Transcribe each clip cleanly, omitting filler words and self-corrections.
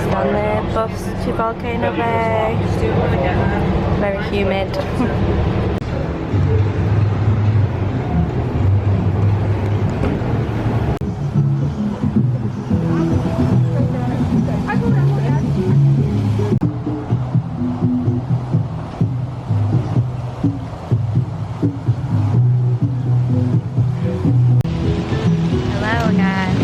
Just on the bus to Volcano Bay. Very humid.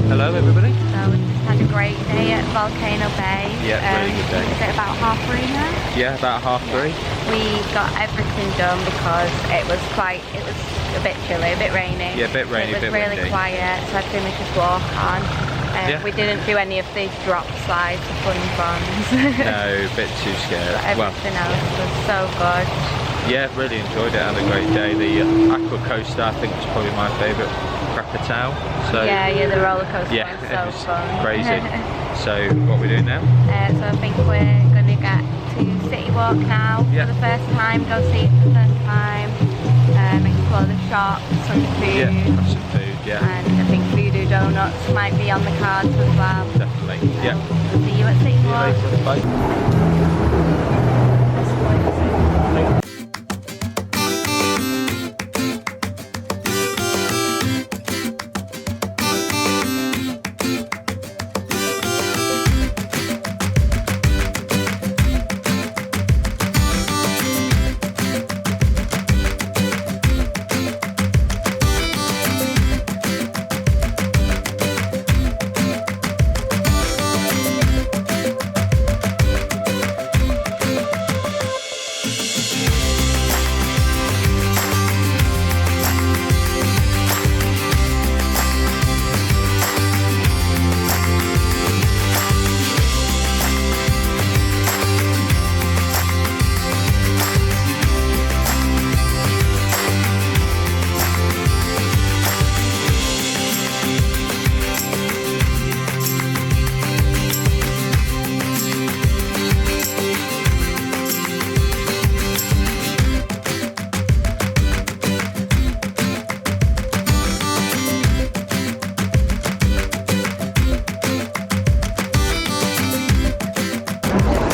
Hello everybody. So we just had a great day at Volcano Bay. Yeah, really good day. Is it about 3:30 now? Yeah, about 3:30. We got everything done because it was a bit chilly, a bit rainy. Yeah, a bit rainy, so it was a bit really windy. quiet, so everything was just walk on. Yeah. We didn't do any of these drop slides, the fun ones. No, a bit too scared. But everything else was so good. Yeah, really enjoyed it. Had a great day. The aqua coaster, I think, was probably my favourite. Krakatoa. So yeah, the roller coaster yeah, was it so was fun. crazy. So what are we doing now? So I think we're going to get to CityWalk now Yeah. for the first time. Go see it for the first time. Explore the shops, some food. Yeah, have some food. Yeah. And I think voodoo donuts might be on the cards as well. Definitely. Yeah. See you at CityWalk. See you later. Bye.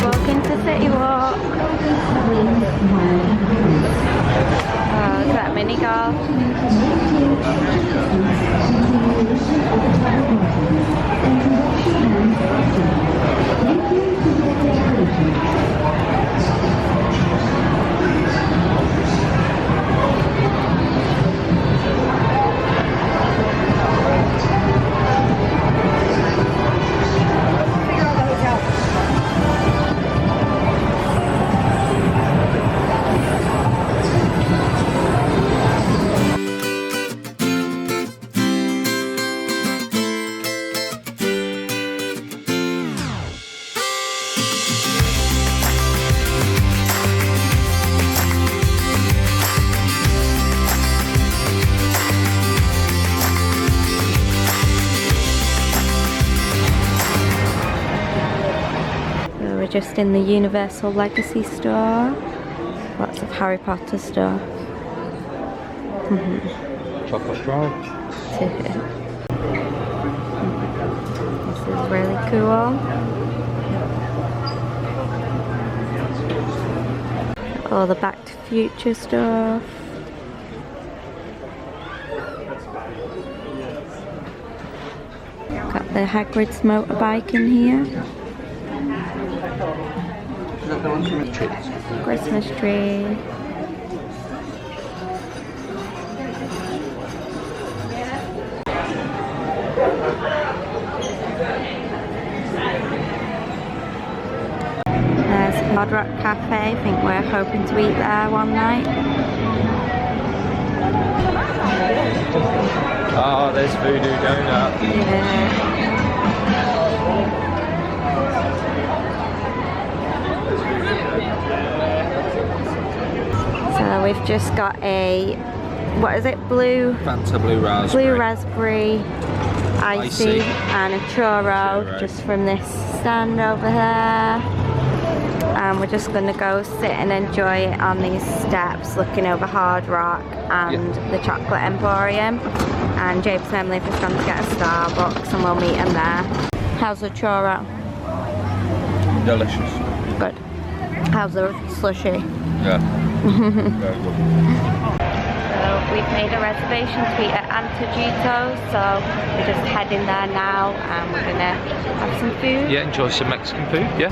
Walking to CityWalk. Oh, look at that mini golf. Just in the Universal Legacy store. Lots of Harry Potter stuff. Chocolate frog. This is really cool. All the Back to Future stuff. Got the Hagrid's motorbike in here. Christmas tree. There's Hard Rock Cafe. I think we're hoping to eat there one night. Oh, there's voodoo donut. Yeah. So we've just got a, what is it, Fanta blue raspberry. Blue raspberry, icy, and a churro, just from this stand over there. And we're just going to go sit and enjoy it on these steps, looking over Hard Rock and the Chocolate Emporium. And James and Emily have just gone to get a Starbucks, and we'll meet them there. How's the churro? Delicious. Good. How's the slushy? Yeah. Very good. So we've made a reservation to eat at Antojitos, so we're just heading there now and we're gonna have some food. Yeah, enjoy some Mexican food, yeah.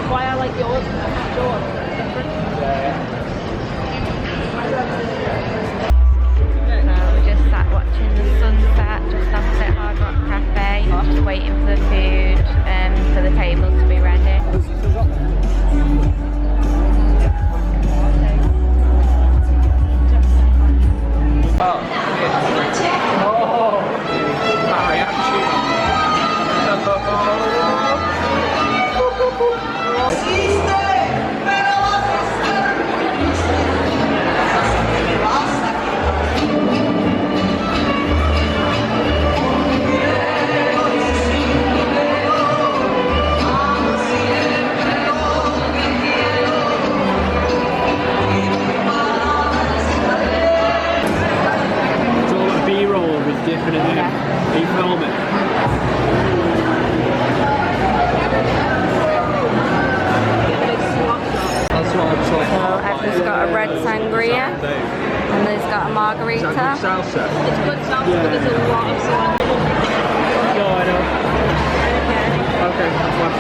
Why I like yours? Yours. So we just sat watching the sunset just opposite Hard Rock Cafe, just waiting for the food for the tables to be ready. Sangria, and there's got a margarita. Is that good salsa? It's good salsa, but there's a lot of salsa. No, I know. Okay, that's fine.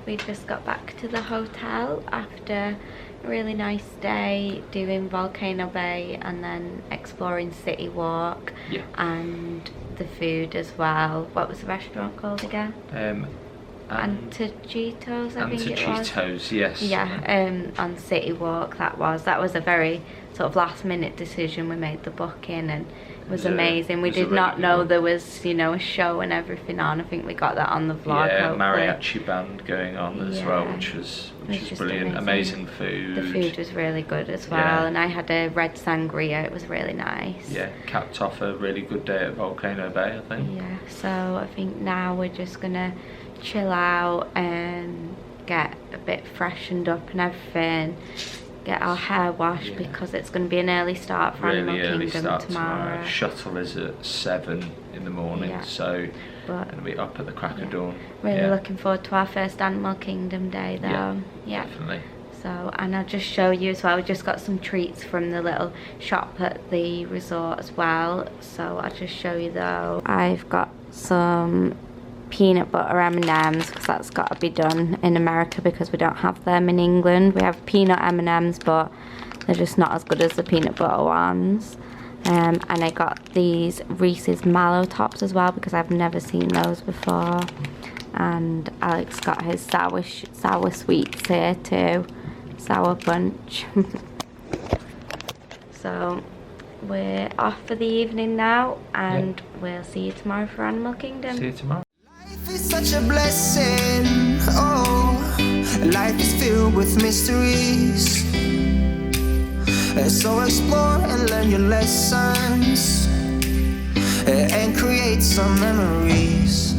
We just got back to the hotel after a really nice day doing Volcano Bay and then exploring CityWalk. Yeah. And the food as well. What was the restaurant called again? Antojitos, I think it was. Antojitos, yes. Yeah, on CityWalk that was a very sort of last minute decision. We made the booking and it was amazing. We did not know there was, you know, a show and everything on. I think we got that on the vlog. Yeah, mariachi band going on as well, which was brilliant. Amazing food. The food was really good as well, Yeah. and I had a red sangria. It was really nice. Yeah, capped off a really good day at Volcano Bay, I think. Yeah, so I think now we're just gonna chill out and get a bit freshened up and everything. Get our hair washed because it's going to be an early start for Animal Kingdom tomorrow. Shuttle is at 7 in the morning, so but going to be up at the crack of dawn. Really looking forward to our first Animal Kingdom day though. Yeah, definitely. So, and I'll just show you as well, we just got some treats from the little shop at the resort as well. So I'll just show you though. I've got some peanut butter M&Ms because that's got to be done in America because we don't have them in England. We have peanut M&Ms but they're just not as good as the peanut butter ones. And I got these Reese's Mallow Tops as well because I've never seen those before. And Alex got his sour sweets here too. Sour punch. So we're off for the evening now and we'll see you tomorrow for Animal Kingdom. See you tomorrow. Life is such a blessing, oh, life is filled with mysteries, so explore and learn your lessons, and create some memories.